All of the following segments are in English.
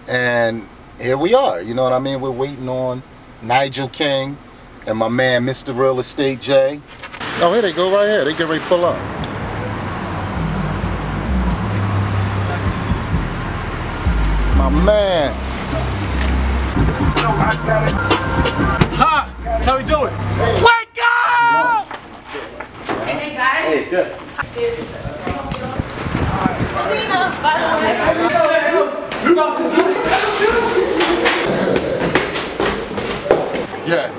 And here we are, you know what I mean? We're waiting on Nigel King and my man, Mr. Real Estate Jay. Oh, here they go right here. They get ready to pull up. My man. Hi, how we doing? Hey. Wake up! Hey guys. Hey, yes. Yes.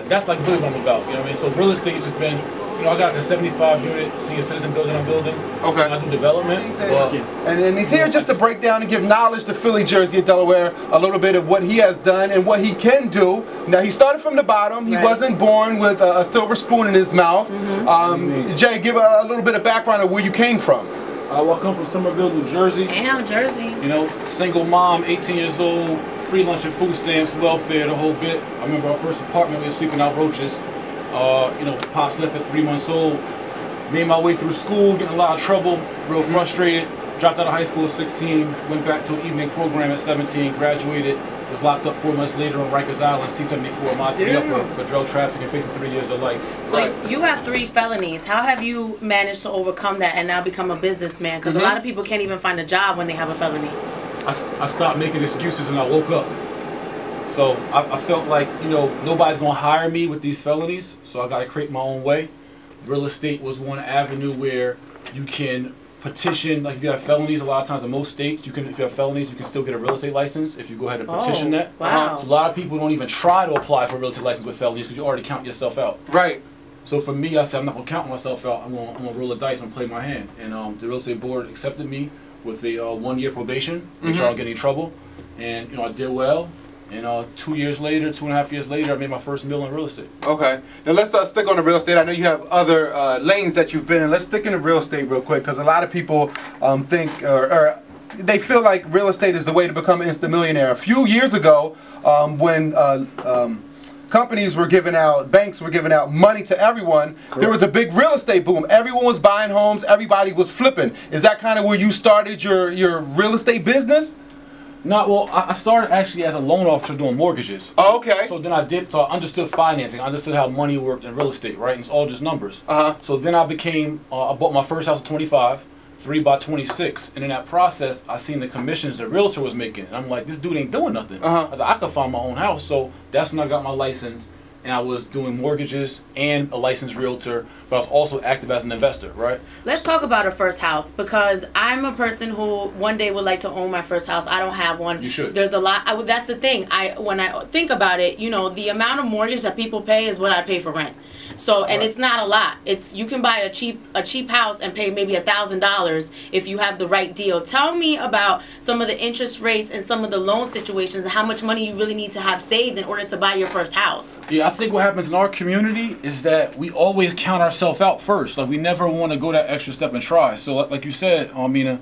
That's like really what I'm about, you know what I mean? So real estate has just been, you know, I got like a 75-unit senior citizen building I'm building. Okay. I do development. And he's here just to break down and give knowledge to Philly, Jersey, and Delaware, a little bit of what he has done and what he can do. Now, he started from the bottom. He wasn't born with a silver spoon in his mouth. Jay, give a little bit of background of where you came from. Well, I come from Somerville, New Jersey. Damn, Jersey. You know, single mom, 18 years old, free lunch and food stamps, welfare, the whole bit. I remember our first apartment, we were sweeping out roaches. You know, Pops left at 3 months old. Made my way through school, getting a lot of trouble, real frustrated. Dropped out of high school at 16, went back to an evening program at 17, graduated, was locked up 4 months later on Rikers Island, C-74, mod to be up for drug trafficking, facing 3 years of life. So you have 3 felonies. How have you managed to overcome that and now become a businessman? Because a lot of people can't even find a job when they have a felony. I stopped making excuses and I woke up. So I felt like, you know, nobody's gonna hire me with these felonies, so I gotta create my own way. Real estate was one avenue where you can petition, like if you have felonies, a lot of times in most states, if you have felonies, you can still get a real estate license if you go ahead and petition that. Wow. So a lot of people don't even try to apply for a real estate license with felonies because you already count yourself out. Right. So for me, I said I'm not gonna count myself out. I'm gonna roll the dice and play my hand. And the real estate board accepted me with a 1-year probation, make sure I don't get any trouble. And you know, I did well. And 2 years later, 2.5 years later, I made my first meal in real estate. Okay. Now let's stick on the real estate. I know you have other lanes that you've been in. Let's stick in the real estate real quick because a lot of people think or they feel like real estate is the way to become an instant millionaire. A few years ago, when companies were giving out, banks were giving out money to everyone, there was a big real estate boom. Everyone was buying homes. Everybody was flipping. Is that kind of where you started your real estate business? No, well, I started actually as a loan officer doing mortgages. Oh, okay. So then I understood financing. I understood how money worked in real estate, right? And it's all just numbers. So then I became, I bought my first house at 25, 3 by 26. And in that process, I seen the commissions the realtor was making. And I'm like, this dude ain't doing nothing. I was like, I could find my own house. So that's when I got my license. And I was doing mortgages and a licensed realtor, but I was also active as an investor, right? Let's talk about a first house, because I'm a person who one day would like to own my first house. I don't have one. You should. There's a lot. That's the thing. When I think about it, you know, the amount of mortgage that people pay is what I pay for rent. So, and it's not a lot. It's, you can buy a cheap house and pay maybe $1,000 if you have the right deal. Tell me about some of the interest rates and some of the loan situations and how much money you really need to have saved in order to buy your first house. Yeah, I think what happens in our community is that we always count ourselves out first. Like, we never want to go that extra step and try. So like you said, Mina,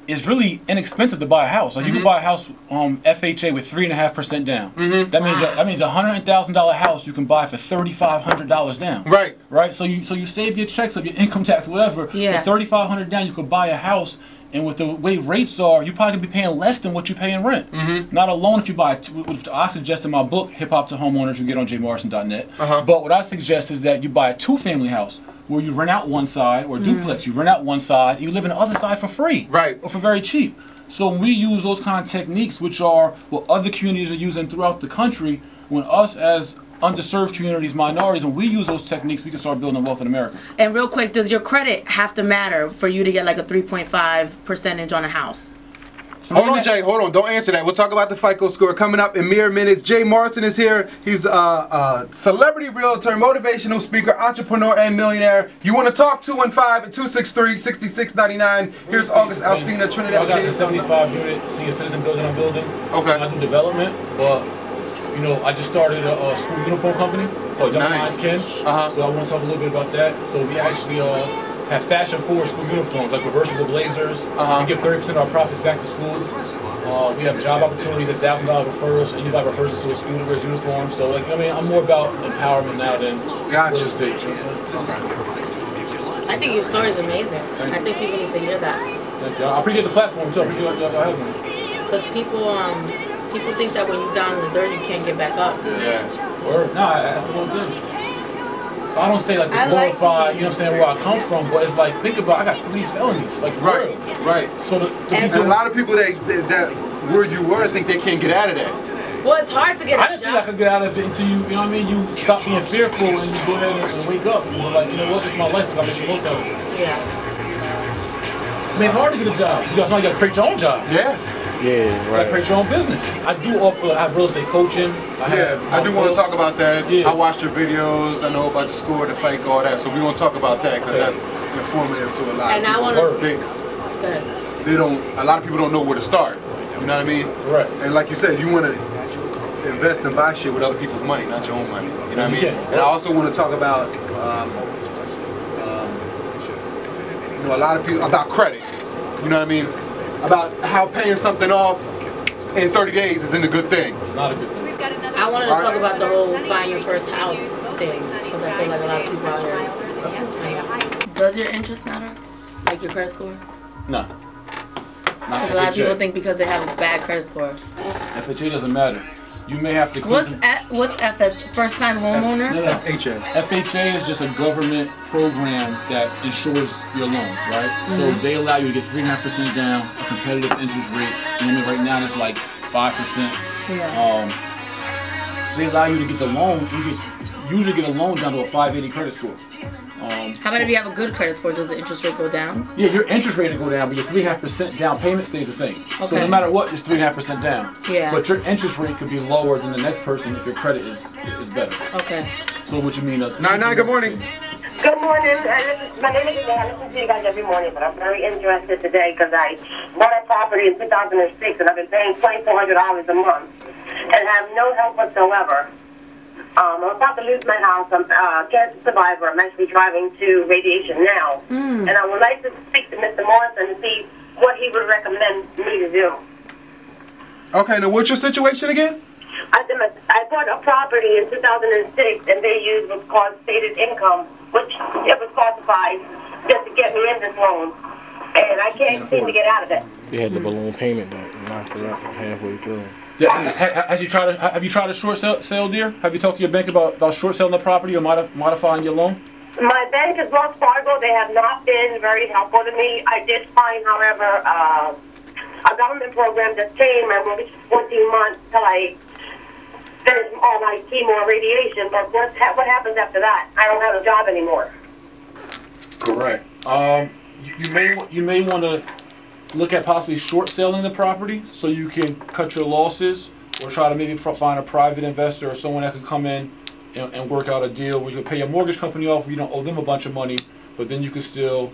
it's really inexpensive to buy a house. Like, you can buy a house FHA with 3.5% down. That means a $100,000 house you can buy for $3,500 down. Right. Right. So you save your checks of your income tax, whatever. Yeah. For $3,500 down, you could buy a house. And with the way rates are, you probably could be paying less than what you pay in rent. Not alone if you buy, which I suggest in my book, Hip Hop to Homeowners, you get on jaymorrison.net. But what I suggest is that you buy a 2-family house where you rent out one side, or a duplex, you rent out one side, and you live in the other side for free. Right. Or for very cheap. So when we use those kind of techniques, which are what other communities are using throughout the country, when us as underserved communities, minorities, when we use those techniques, we can start building wealth in America. And real quick, does your credit have to matter for you to get like a 3.5% on a house? Hold on, Jay. Hold on. Don't answer that. We'll talk about the FICO score coming up in mere minutes. Jay Morrison is here. He's a celebrity realtor, motivational speaker, entrepreneur, and millionaire. You want to talk? 215-263-6699. Here's August Alcina, Trinidad. I got the 75-unit senior citizen building I'm building. Okay. I do development, but you know, I just started a school uniform company called Young Minds Ken. So I want to talk a little bit about that. So we actually have fashion-forward school uniforms, like reversible blazers. We give 30% of our profits back to schools. We have job opportunities at $1,000 referrals. Anybody refers us to a student wears uniform. So, like, I mean, I'm more about empowerment now than real estate. You know what I'm saying? I think your story is amazing. I think people need to hear that. Thank you. I appreciate the platform too. I appreciate y'all having me. Because people, People think that when you're down in the dirt, you can't get back up. Yeah. Word. No, that's the whole thing. So I don't say like the glorify, you know what I'm saying, where I come from, but it's like, think about, I got 3 felonies, like for real. Right. So and a lot of people that where you were think they can't get out of that. Well, it's hard to get. I didn't think I could get out of it until you know what I mean. You stop being fearful and you go ahead and wake up. And you're like, you know what, this is my life. I gotta make the most of it. Yeah. I mean, it's hard to get a job. So you gotta create your own job. Yeah. Yeah, right. I create your own business. I do offer. I have real estate coaching. I do want to talk about that. Yeah. I watched your videos. I know about the score, the fake, all that. So we want to talk about that because that's informative to a lot. And I want to. They don't. A lot of people don't know where to start. You know what I mean? Right. And like you said, you want to invest and buy shit with other people's money, not your own money. You know what I mean? And I also want to talk about, you know, a lot of people about credit. You know what I mean? About how paying something off in 30 days isn't a good thing. It's not a good thing. I wanted to talk about the whole buying your first house thing because I feel like a lot of people out here. Does your interest matter? Like your credit score? No. Because a lot of people think because they have a bad credit score. FHA doesn't matter. You may have to. What's FS? First time homeowner? No. FHA. FHA is just a government program that insures your loan, right? So they allow you to get 3.5% down, a competitive interest rate. You know, right now it's like 5%. Yeah. So they allow you to get the loan. You can usually get a loan down to a 580 credit score. How about if you have a good credit score? Does the interest rate go down? Yeah, your interest rate will go down, but your 3.5% down payment stays the same. Okay. So no matter what, it's 3.5% down. Yeah. But your interest rate could be lower than the next person if your credit is better. Okay. So what you mean? Good morning. Good morning. My name is Elaine. I listen to you guys every morning, but I'm very interested today because I bought a property in 2006 and I've been paying $2,400 a month and have no help whatsoever. I'm about to lose my house. I'm a cancer survivor. I'm actually driving to radiation now. And I would like to speak to Mr. Morrison and see what he would recommend me to do. Okay, now what's your situation again? I bought a property in 2006 and they used what's called stated income, which it was classified just to get me in this loan. And I can't seem to get out of it. They had the balloon payment that knocked it out halfway through. Yeah, have you tried a short sale, dear? Have you talked to your bank about short selling the property or modifying your loan? My bank is Wells Fargo. They have not been very helpful to me. I did find, however, a government program that came and will be 14 months till I finish all my chemo and radiation. But what happens after that? I don't have a job anymore. Correct. You may want to look at possibly short selling the property so you can cut your losses, or try to maybe find a private investor or someone that can come in and work out a deal where you can pay your mortgage company off where you don't owe them a bunch of money, but then you can still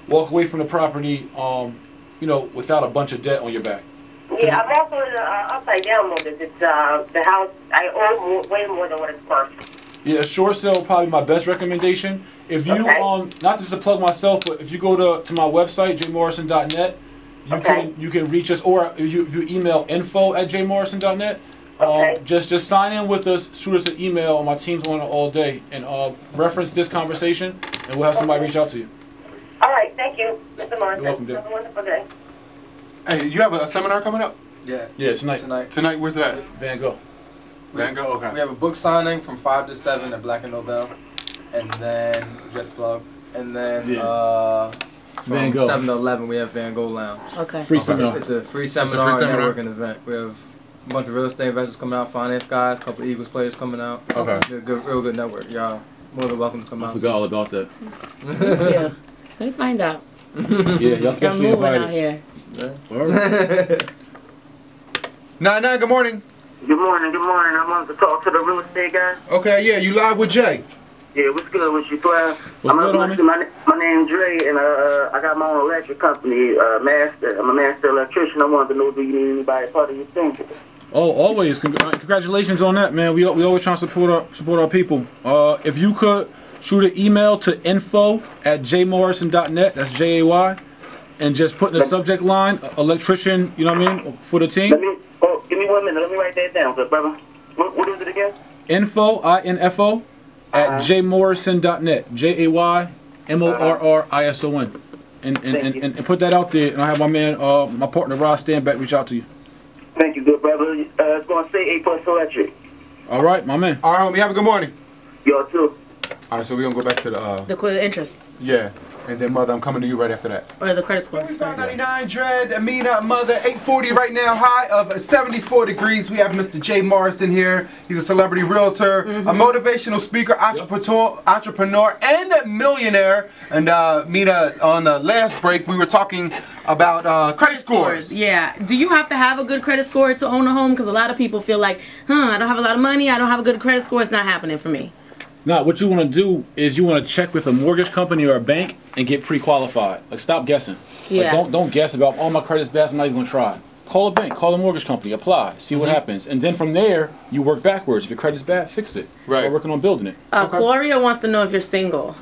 walk away from the property, you know, without a bunch of debt on your back. Yeah, I'm also in upside down mortgage. It's the house I owe way more than what it's worth. Yeah, a short sale would probably be my best recommendation. If you not just to plug myself, but if you go to my website jaymorrison.net, you can reach us, or if you email info@jaymorrison.net. Just sign in with us, shoot us an email, and my team's on it all day, and reference this conversation, and we'll have somebody reach out to you. All right, thank you, Mr. Morrison. You're welcome, dear. Have a wonderful day. Hey, you have a seminar coming up? Yeah. Yeah, tonight. Tonight, where's that? Van Gogh. Van Gogh, okay. We have a book signing from 5 to 7 at BlackandNobel, and then Jet Plug, and then Van from Gogh. 7 to 11 we have Van Gogh Lounge. Okay. Free seminar. It's a free seminar and networking event. We have a bunch of real estate investors coming out, finance guys, a couple of Eagles players coming out. Okay. It's a real good network. Y'all more than welcome to come out. I forgot all about that. Yeah. Let me find out. Yeah, y'all especially moving invited. out here. Nine, good morning. Good morning, good morning. I wanted to talk to the real estate guy. Okay, yeah, you live with Jay. Yeah, what's good with you, Claire? What's good, homie? My name's Dre, and I got my own electric company, Master. I'm a master electrician. I wanted to know, do you need anybody part of your thing? Oh, always. Congratulations on that, man. We always try to support our people. If you could shoot an email to info@jaymorrison.net. That's JAY, and just put in the subject line electrician. You know what I mean, for the team. Give me 1 minute. Let me write that down, brother. What is it again? Info at jaymorrison.net. JAYMORRISON. And put that out there, and I have my man, my partner Ross Stanback reach out to you. Thank you. you good, brother. It's going to say A plus electric. All right, my man. All right, homie. Have a good morning. Y'all too. All right, so we're going to go back to the interest. Yeah. And then, mother, I'm coming to you right after that. Or the credit score. 99 Dread, Amina, mother, 840 right now, high of 74 degrees. We have Mr. Jay Morrison here. He's a celebrity realtor, a motivational speaker, entrepreneur, and a millionaire. And Mina, on the last break, we were talking about credit scores. Yeah. Do you have to have a good credit score to own a home? Because a lot of people feel like, I don't have a lot of money, I don't have a good credit score, it's not happening for me. Now, what you want to do is you want to check with a mortgage company or a bank and get pre-qualified. Like, stop guessing. Yeah. Like, don't guess about, oh, my credit's bad, so I'm not even going to try. Call a bank, call a mortgage company, apply, see what happens. And then from there, you work backwards. If your credit's bad, fix it. Right. Start working on building it. Gloria wants to know if you're single.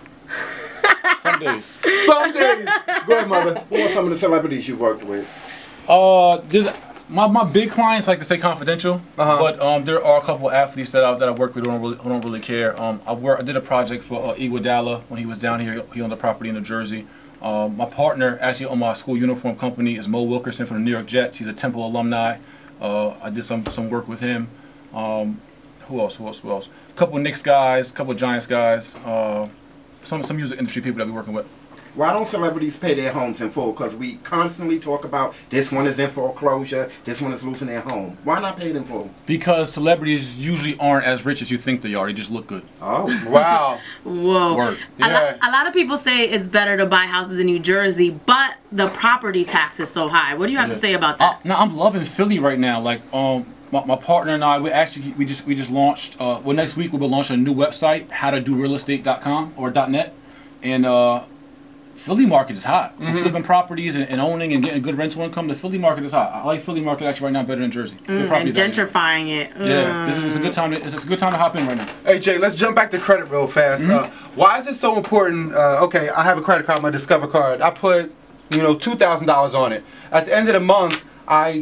Some days. Some days. Go ahead, mother. Who are some of the celebrities you worked with? My big clients like to stay confidential, but there are a couple of athletes that I work with who don't really care. I did a project for Iguodala when he was down here. He owned a property in New Jersey. My partner actually on my school uniform company is Mo Wilkerson from the New York Jets. He's a Temple alumni. I did some work with him. Who else? A couple of Knicks guys, a couple of Giants guys. Some music industry people that we're working with. Why don't celebrities pay their homes in full? Because we constantly talk about this one is in foreclosure, this one is losing their home. Why not pay them full? Because celebrities usually aren't as rich as you think they are. They just look good. Oh, wow. Whoa. Word. Yeah. A lot of people say it's better to buy houses in New Jersey, but the property tax is so high. What do you have to say about that? No, I'm loving Philly right now. Like, my partner and I, we just launched. Next week we'll be launching a new website, howtodorealestate.com or .net, and Philly market is hot. For flipping properties and owning and getting good rental income, the Philly market is hot. I like Philly market actually right now better than Jersey. And gentrifying it. Yeah, it's a good time. It's a good time to hop in right now. Hey Jay, let's jump back to credit real fast. Why is it so important? Okay, I have a credit card, my Discover card. I put, $2,000 on it. At the end of the month,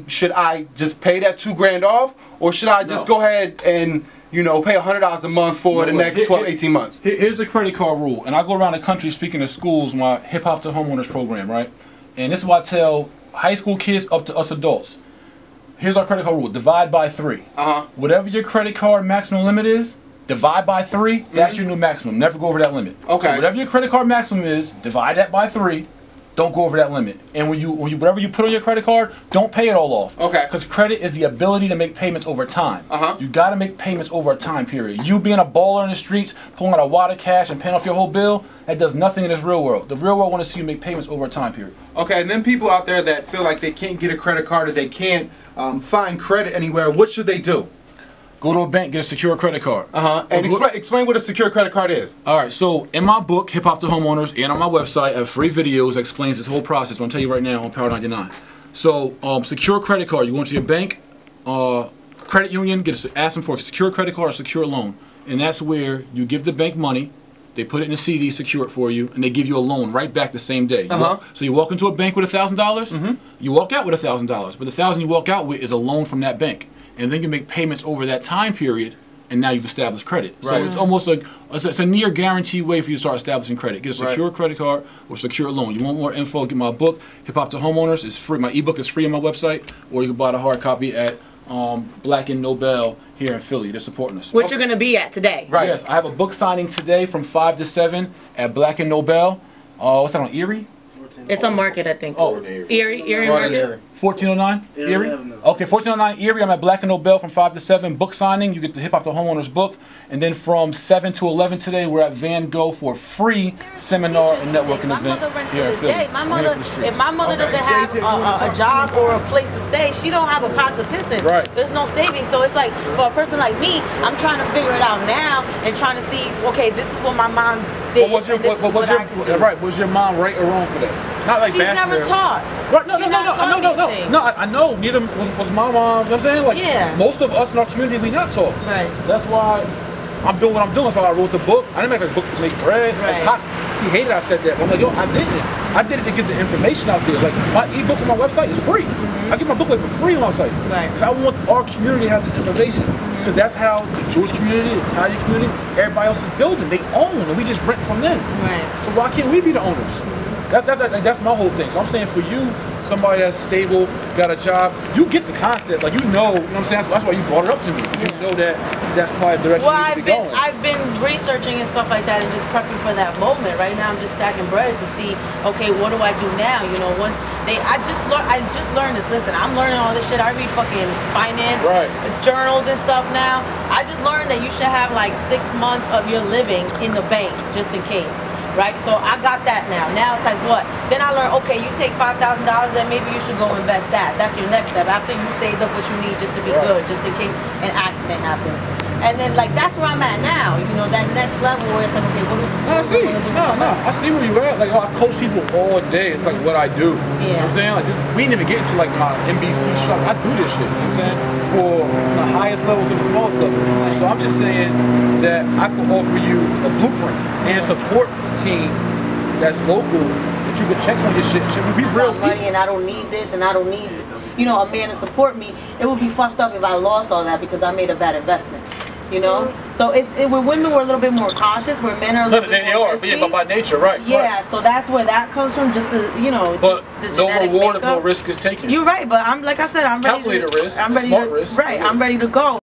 should I just pay that $2,000 off, or should I just go ahead and pay $100 a month for the next 12, 18 months? Here's the credit card rule, and I go around the country speaking to schools, my Hip Hop to Homeowners program, right? And this is what I tell high school kids up to us adults. Here's our credit card rule: divide by 3. Whatever your credit card maximum limit is, divide by 3. That's your new maximum. Never go over that limit. Okay. So whatever your credit card maximum is, divide that by 3. Don't go over that limit. And whatever you put on your credit card, don't pay it all off. Okay. Because credit is the ability to make payments over time. You got to make payments over a time period. You being a baller in the streets, pulling out a wad of cash and paying off your whole bill, that does nothing in this real world. The real world want to see you make payments over a time period. Okay, and then people out there that feel like they can't get a credit card or they can't find credit anywhere, what should they do? Go to a bank, get a secure credit card. And explain what a secure credit card is. All right, so in my book, Hip Hop to Homeowners, and on my website, I have free videos that explains this whole process. But I'm telling you right now on Power 99. So, secure credit card. You go into your bank, credit union, ask them for a secure credit card or secure loan. And that's where you give the bank money, they put it in a CD, secure it for you, and they give you a loan right back the same day. So you walk into a bank with $1,000, you walk out with $1,000, but the $1,000 you walk out with is a loan from that bank. And then you make payments over that time period, and now you've established credit. Right. So it's almost like it's a near guaranteed way for you to start establishing credit. Get a secure credit card or secure loan. You want more info? Get my book, Hip Hop to Homeowners. It's free. My ebook is free on my website, or you can buy the hard copy at BlackandNobel here in Philly. They're supporting us. Which you're going to be at today. Right. Yes, I have a book signing today from 5 to 7 at BlackandNobel. What's that on Erie? It's on Market, I think. Oh, Erie Market. 1409 Erie? Okay, 1409 Erie. I'm at BlackandNobel from 5 to 7. Book signing. You get the Hip Hop to Homeowners book. And then from 7 to 11 today, we're at Van Gogh for a free seminar and networking event here in Philly. If my mother doesn't have a job or a place to stay, she don't have a pot to piss in. Right. There's no savings. So it's like, for a person like me, I'm trying to figure it out now and trying to see, okay, this is what my mom did. Was your mom right or wrong for that? Not like she's never taught. Right, no, I know. Neither was my mom. You know what I'm saying? Like, most of us in our community, we not taught. Right. That's why I'm doing what I'm doing. That's why I wrote the book. I didn't make a book to make bread. Right. Like, he hated I said that. But I'm like, yo, I didn't. I did it to get the information out there. Like, my ebook on my website is free. I get my book away for free on my site. Right. Because I want our community to have this information. Because that's how the Jewish community, the Italian community, everybody else is building. They own, and we just rent from them. Right. So why can't we be the owners? That's my whole thing. So I'm saying for you, somebody that's stable, got a job, you get the concept. Like, you know what I'm saying? That's why you brought it up to me. You know that's probably the direction you need to be going. I've been researching and stuff like that and just prepping for that moment. Right now I'm just stacking bread to see, okay, what do I do now? You know, once I just learned this. Listen, I'm learning all this shit. I read fucking finance journals and stuff now. I just learned that you should have like 6 months of your living in the bank just in case. Right, so I got that now. Now it's like what? Then I learned, okay, you take $5,000 and maybe you should go invest that. That's your next step. After you saved up what you need just to be good, just in case an accident happens. And then like that's where I'm at now. You know, that next level where it's like, okay, what do I see? I see where you at. Like, I coach people all day. It's like what I do. You know what I'm saying? Like this, we didn't even get into like my NBC show. I do this shit. You know what I'm saying? From the highest level to the smallest level. So I'm just saying that I can offer you a blueprint and support team that's local that you can check on your shit. Should we be real money and I don't need this and I don't need, you know, a man to support me. It would be fucked up if I lost all that because I made a bad investment. You know, so with women we're a little bit more cautious. Where men are a little bit more risky. But by nature, right? Yeah, so that's where that comes from. Just to, you know, but just the no reward if no risk is taken. You're right, but I'm like I said, I'm ready. Calculated risk, I'm ready. Smart risk. Right, I'm ready to go.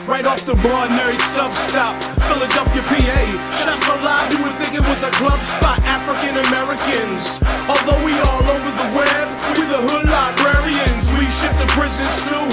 Right off the Barnary sub-stop, Philadelphia, PA. Shot so loud you would think it was a club spot. African Americans, although we all over the web, we the hood librarians. We ship to prisons too.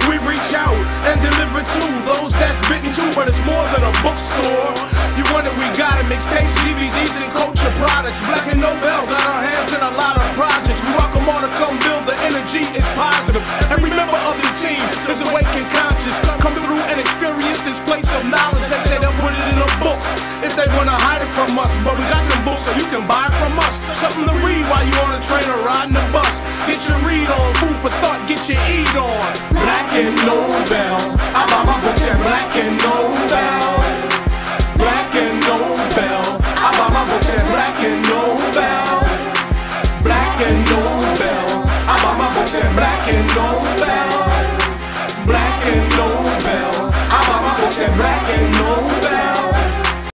We reach out and deliver to those that's bitten too. But it's more than a bookstore. You wonder we got it, mixtapes, DVDs, and culture products. BlackandNobel got our hands in a lot of projects. We welcome all to come build. The energy is positive. And remember, other team is awake and conscious. Come through and experience this place of knowledge. They say they'll put it in a book if they wanna hide it from us. But we got them books so you can buy it from us. Something to read while you on a train or riding the bus. Get your read on, food for thought, get your eat on. BlackandNobel.